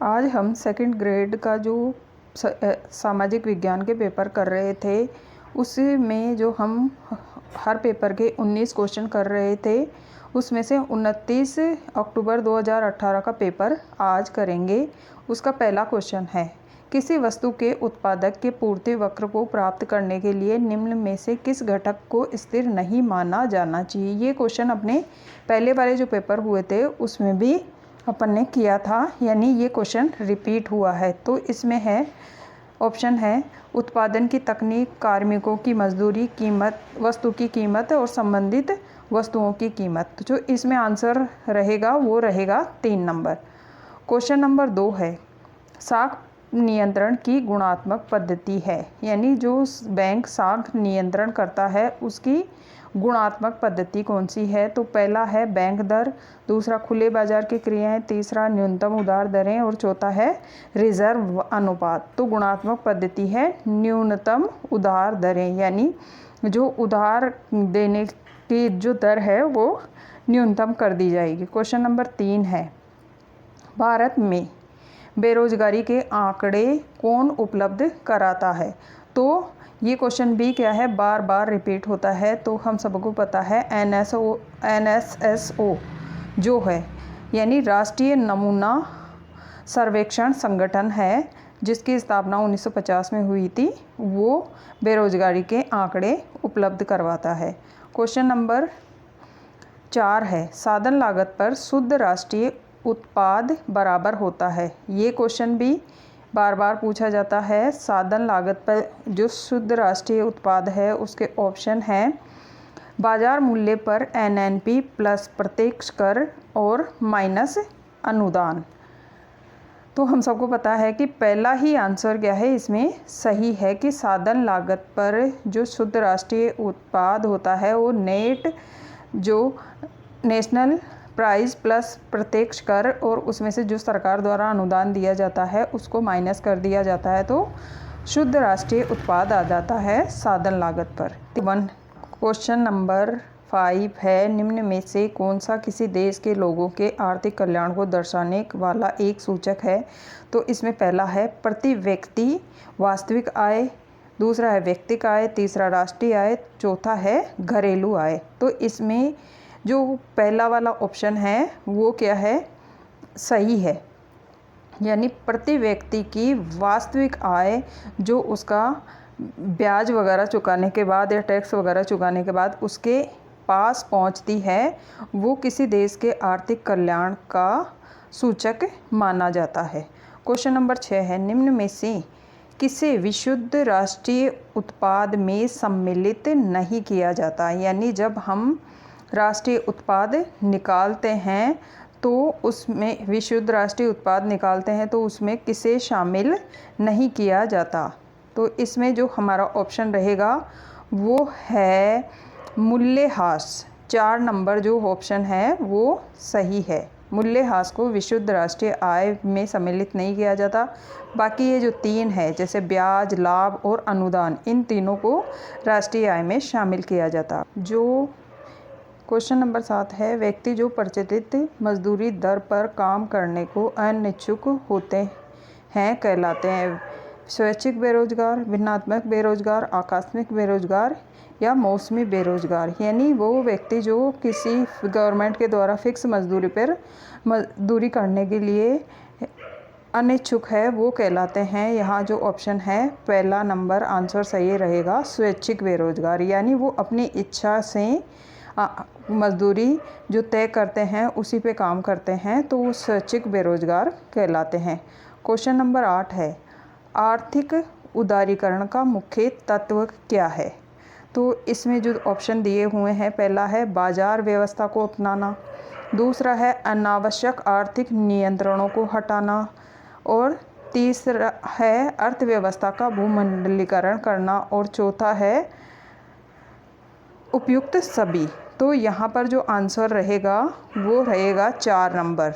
आज हम second grade का जो सामाजिक विज्ञान के पेपर कर रहे थे, उसमें जो हम हर पेपर के 19 क्वेश्चन कर रहे थे, उसमें से 29 अक्टूबर 2018 का पेपर आज करेंगे। उसका पहला क्वेश्चन है, किसी वस्तु के उत्पादक के पूर्ति वक्र को प्राप्त करने के लिए निम्न में से किस घटक को स्थिर नहीं माना जाना चाहिए। ये क्वेश्चन अपने पहले वाले जो पेपर हुए थे उसमें भी अपन ने किया था, यानी ये क्वेश्चन रिपीट हुआ है। तो इसमें है, ऑप्शन है उत्पादन की तकनीक, कार्मिकों की मजदूरी, कीमत, वस्तु की कीमत और संबंधित वस्तुओं की कीमत। तो जो इसमें आंसर रहेगा वो रहेगा 3 नंबर। क्वेश्चन नंबर 2 है, साख नियंत्रण की गुणात्मक पद्धति है, यानी जो बैंक साख नियंत्रण करता है उसकी गुणात्मक पद्धति कौन सी है। तो पहला है बैंक दर, दूसरा खुले बाजार की क्रियाएं, तीसरा न्यूनतम उधार दरें और चौथा है रिजर्व अनुपात। तो गुणात्मक पद्धति है न्यूनतम उधार दरें, यानी जो उधार देने की जो दर है वो न्यूनतम कर दी जाएगी। क्वेश्चन नंबर 3 है, भारत में बेरोजगारी के आंकड़े कौन उपलब्ध कराता है। तो ये क्वेश्चन भी क्या है, बार बार रिपीट होता है। तो हम सबको पता है NSSO जो है, यानी राष्ट्रीय नमूना सर्वेक्षण संगठन है, जिसकी स्थापना 1950 में हुई थी, वो बेरोजगारी के आंकड़े उपलब्ध करवाता है। क्वेश्चन नंबर 4 है, साधन लागत पर शुद्ध राष्ट्रीय उत्पाद बराबर होता है। ये क्वेश्चन भी बार बार पूछा जाता है। साधन लागत पर जो शुद्ध राष्ट्रीय उत्पाद है उसके ऑप्शन हैं, बाजार मूल्य पर NNP प्लस प्रत्यक्ष कर और माइनस अनुदान। तो हम सबको पता है कि पहला ही आंसर क्या है इसमें सही है कि साधन लागत पर जो शुद्ध राष्ट्रीय उत्पाद होता है वो नेट जो नेशनल प्राइस प्लस प्रत्यक्ष कर और उसमें से जो सरकार द्वारा अनुदान दिया जाता है उसको माइनस कर दिया जाता है, तो शुद्ध राष्ट्रीय उत्पाद आ जाता है साधन लागत पर। क्वेश्चन नंबर 5 है, निम्न में से कौन सा किसी देश के लोगों के आर्थिक कल्याण को दर्शाने वाला एक सूचक है। तो इसमें पहला है प्रति व्यक्ति वास्तविक आय, दूसरा है व्यक्तिगत आय, तीसरा राष्ट्रीय आय, चौथा है घरेलू आय। तो इसमें जो पहला वाला ऑप्शन है वो क्या है, सही है, यानी प्रति व्यक्ति की वास्तविक आय जो उसका ब्याज वगैरह चुकाने के बाद या टैक्स वगैरह चुकाने के बाद उसके पास पहुंचती है, वो किसी देश के आर्थिक कल्याण का सूचक माना जाता है। क्वेश्चन नंबर 6 है, निम्न में से किसे विशुद्ध राष्ट्रीय उत्पाद में सम्मिलित नहीं किया जाता। यानी जब हम राष्ट्रीय उत्पाद निकालते हैं तो उसमें विशुद्ध राष्ट्रीय उत्पाद निकालते हैं तो उसमें किसे शामिल नहीं किया जाता। तो इसमें जो हमारा ऑप्शन रहेगा वो है मूल्यह्रास। 4 नंबर जो ऑप्शन है वो सही है। मूल्यह्रास को विशुद्ध राष्ट्रीय आय में सम्मिलित नहीं किया जाता। बाकी ये जो 3 है, जैसे ब्याज, लाभ और अनुदान, इन तीनों को राष्ट्रीय आय में शामिल किया जाता। जो क्वेश्चन नंबर 7 है, व्यक्ति जो प्रचलित मजदूरी दर पर काम करने को अनिच्छुक होते हैं कहलाते हैं स्वैच्छिक बेरोजगार, भिन्नात्मक बेरोजगार, आकस्मिक बेरोजगार या मौसमी बेरोजगार। यानी वो व्यक्ति जो किसी गवर्नमेंट के द्वारा फिक्स मजदूरी पर मजदूरी करने के लिए अनिच्छुक है वो कहलाते हैं। यहाँ जो ऑप्शन है पहला नंबर आंसर सही रहेगा, स्वैच्छिक बेरोजगार, यानी वो अपनी इच्छा से मजदूरी जो तय करते हैं उसी पे काम करते हैं, तो वो स्वैच्छिक बेरोजगार कहलाते हैं। क्वेश्चन नंबर 8 है, आर्थिक उदारीकरण का मुख्य तत्व क्या है। तो इसमें जो ऑप्शन दिए हुए हैं, पहला है बाजार व्यवस्था को अपनाना, दूसरा है अनावश्यक आर्थिक नियंत्रणों को हटाना और तीसरा है अर्थव्यवस्था का भूमंडलीकरण करना और चौथा है उपयुक्त सभी। तो यहाँ पर जो आंसर रहेगा वो रहेगा 4 नंबर।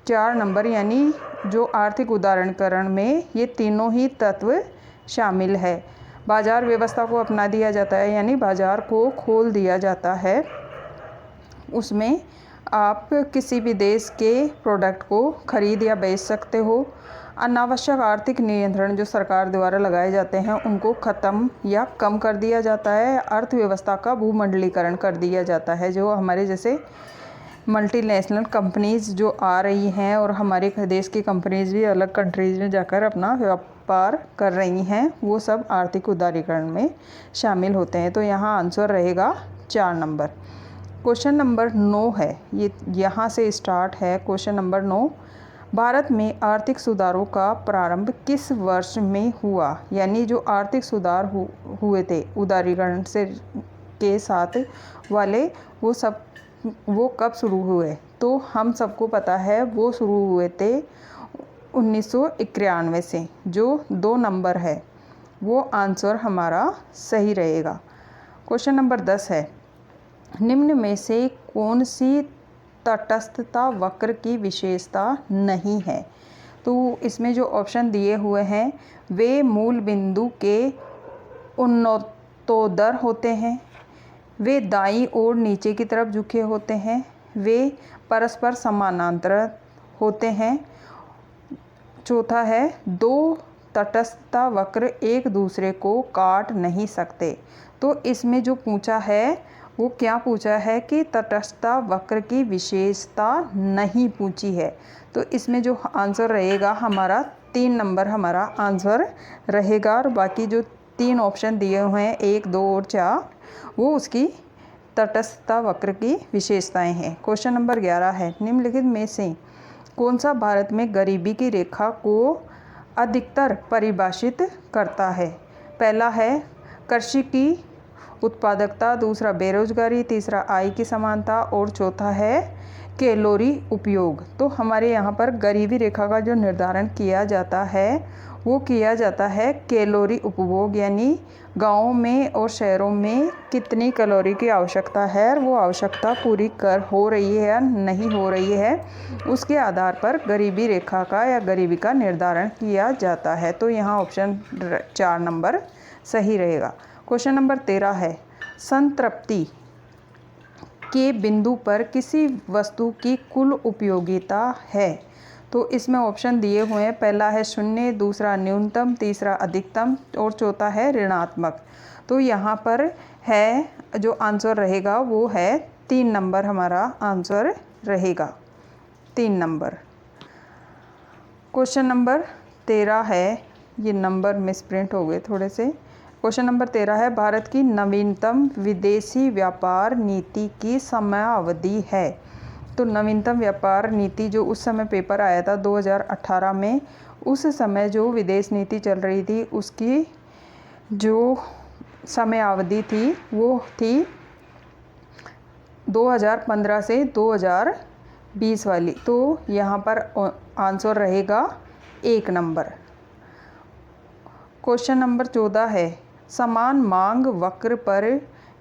4 नंबर, यानी जो आर्थिक उदारीकरण में ये तीनों ही तत्व शामिल है। बाजार व्यवस्था को अपना दिया जाता है, यानी बाजार को खोल दिया जाता है, उसमें आप किसी भी देश के प्रोडक्ट को खरीद या बेच सकते हो। अनावश्यक आर्थिक नियंत्रण जो सरकार द्वारा लगाए जाते हैं उनको ख़त्म या कम कर दिया जाता है। अर्थव्यवस्था का भूमंडलीकरण कर दिया जाता है। जो हमारे जैसे मल्टीनेशनल कंपनीज़ जो आ रही हैं और हमारे देश की कंपनीज़ भी अलग कंट्रीज़ में जाकर अपना व्यापार कर रही हैं, वो सब आर्थिक उदारीकरण में शामिल होते हैं। तो यहाँ आंसर रहेगा 4 नंबर। क्वेश्चन नंबर 9 है, ये यहाँ से स्टार्ट है। क्वेश्चन नंबर 9, भारत में आर्थिक सुधारों का प्रारंभ किस वर्ष में हुआ? यानी जो आर्थिक सुधार हुए थे उदारीकरण से के साथ वाले, वो कब शुरू हुए? तो हम सबको पता है वो शुरू हुए थे 1991 से। जो 2 नंबर है वो आंसर हमारा सही रहेगा। क्वेश्चन नंबर 10 है, निम्न में से कौन सी तटस्थता वक्र की विशेषता नहीं है? तो इसमें जो ऑप्शन दिए हुए हैं वे मूल बिंदु के उन्नतोत्तर होते हैं, वे दाईं ओर नीचे की तरफ झुके होते हैं, वे परस्पर समानांतर होते हैं। चौथा है, 2 तटस्थता वक्र एक दूसरे को काट नहीं सकते। तो इसमें जो पूछा है वो क्या पूछा है कि तटस्थता वक्र की विशेषता नहीं पूछी है। तो इसमें जो आंसर रहेगा हमारा 3 नंबर हमारा आंसर रहेगा। और बाकी जो 3 ऑप्शन दिए हुए हैं 1, 2 और 4 वो उसकी तटस्थता वक्र की विशेषताएं हैं। क्वेश्चन नंबर 11 है, निम्नलिखित में से कौन सा भारत में गरीबी की रेखा को अधिकतर परिभाषित करता है? पहला है कृषि की उत्पादकता, दूसरा बेरोजगारी, तीसरा आय की समानता और चौथा है कैलोरी उपयोग। तो हमारे यहाँ पर गरीबी रेखा का जो निर्धारण किया जाता है वो किया जाता है कैलोरी उपभोग, यानी गाँव में और शहरों में कितनी कैलोरी की आवश्यकता है और वो आवश्यकता पूरी हो रही है या नहीं हो रही है, उसके आधार पर गरीबी रेखा का या गरीबी का निर्धारण किया जाता है। तो यहाँ ऑप्शन 4 नंबर सही रहेगा। क्वेश्चन नंबर 13 है, संतृप्ति के बिंदु पर किसी वस्तु की कुल उपयोगिता है? तो इसमें ऑप्शन दिए हुए हैं, पहला है 0, दूसरा न्यूनतम, तीसरा अधिकतम और चौथा है ऋणात्मक। तो यहाँ पर है जो आंसर रहेगा वो है 3 नंबर हमारा आंसर रहेगा, 3 नंबर। क्वेश्चन नंबर 13 है, ये नंबर मिसप्रिंट हो गए थोड़े से। क्वेश्चन नंबर 13 है, भारत की नवीनतम विदेशी व्यापार नीति की समयावधि है। तो नवीनतम व्यापार नीति जो उस समय पेपर आया था 2018 में, उस समय जो विदेश नीति चल रही थी उसकी जो समयावधि थी वो थी 2015 से 2020 वाली। तो यहाँ पर आंसर रहेगा 1 नंबर। क्वेश्चन नंबर 14 है, समान मांग वक्र पर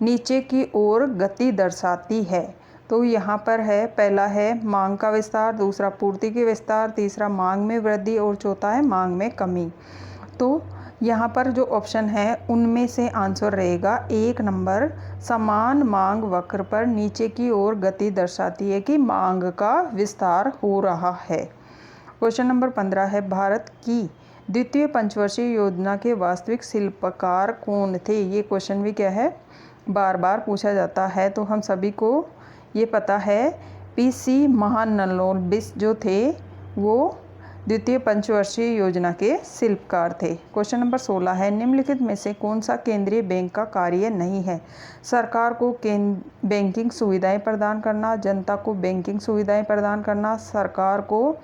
नीचे की ओर गति दर्शाती है। तो यहाँ पर है, पहला है मांग का विस्तार, दूसरा पूर्ति की विस्तार, तीसरा मांग में वृद्धि और चौथा है मांग में कमी। तो यहाँ पर जो ऑप्शन है उनमें से आंसर रहेगा 1 नंबर, समान मांग वक्र पर नीचे की ओर गति दर्शाती है कि मांग का विस्तार हो रहा है। क्वेश्चन नंबर 15 है, भारत की द्वितीय पंचवर्षीय योजना के वास्तविक शिल्पकार कौन थे? ये क्वेश्चन भी क्या है बार बार पूछा जाता है। तो हम सभी को ये पता है, पीसी महालनोबिस जो थे वो द्वितीय पंचवर्षीय योजना के शिल्पकार थे। क्वेश्चन नंबर 16 है, निम्नलिखित में से कौन सा केंद्रीय बैंक का कार्य नहीं है? सरकार को बैंकिंग सुविधाएं प्रदान करना, जनता को बैंकिंग सुविधाएं प्रदान करना, सरकार को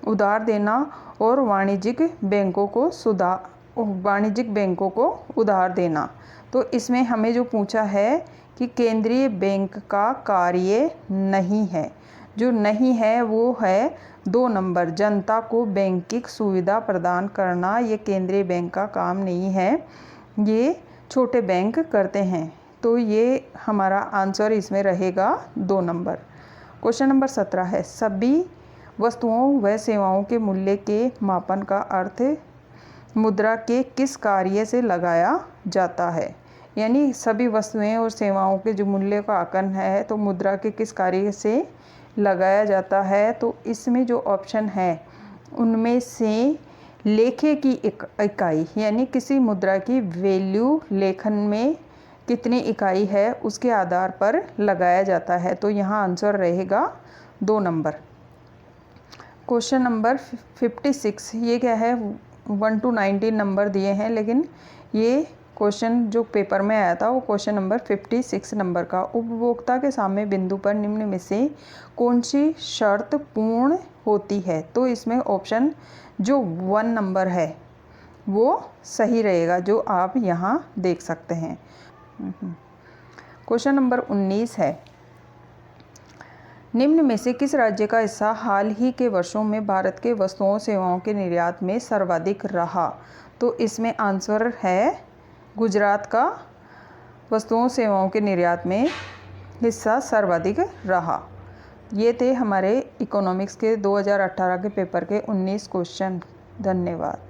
उधार देना और वाणिज्यिक बैंकों को उधार देना। तो इसमें हमें जो पूछा है कि केंद्रीय बैंक का कार्य नहीं है, जो नहीं है वो है 2 नंबर, जनता को बैंकिंग सुविधा प्रदान करना। ये केंद्रीय बैंक का काम नहीं है, ये छोटे बैंक करते हैं। तो ये हमारा आंसर इसमें रहेगा 2 नंबर। क्वेश्चन नंबर 17 है, सभी वस्तुओं व सेवाओं के मूल्य के मापन का अर्थ मुद्रा के किस कार्य से लगाया जाता है? यानी सभी वस्तुएं और सेवाओं के जो मूल्य का आकलन है तो मुद्रा के किस कार्य से लगाया जाता है, तो इसमें जो ऑप्शन है उनमें से लेखे की इकाई यानी किसी मुद्रा की वैल्यू लेखन में कितनी इकाई है उसके आधार पर लगाया जाता है। तो यहाँ आंसर रहेगा 2 नंबर। क्वेश्चन नंबर 56, ये क्या है, 1 to 19 नंबर दिए हैं, लेकिन ये क्वेश्चन जो पेपर में आया था वो क्वेश्चन नंबर 56 नंबर का। उपभोक्ता के सामने बिंदु पर निम्न में से कौन सी शर्त पूर्ण होती है? तो इसमें ऑप्शन जो 1 नंबर है वो सही रहेगा, जो आप यहाँ देख सकते हैं। क्वेश्चन नंबर 19 है, निम्न में से किस राज्य का हिस्सा हाल ही के वर्षों में भारत के वस्तुओं सेवाओं के निर्यात में सर्वाधिक रहा? तो इसमें आंसर है गुजरात का वस्तुओं सेवाओं के निर्यात में हिस्सा सर्वाधिक रहा। ये थे हमारे इकोनॉमिक्स के 2018 के पेपर के 19 क्वेश्चन। धन्यवाद।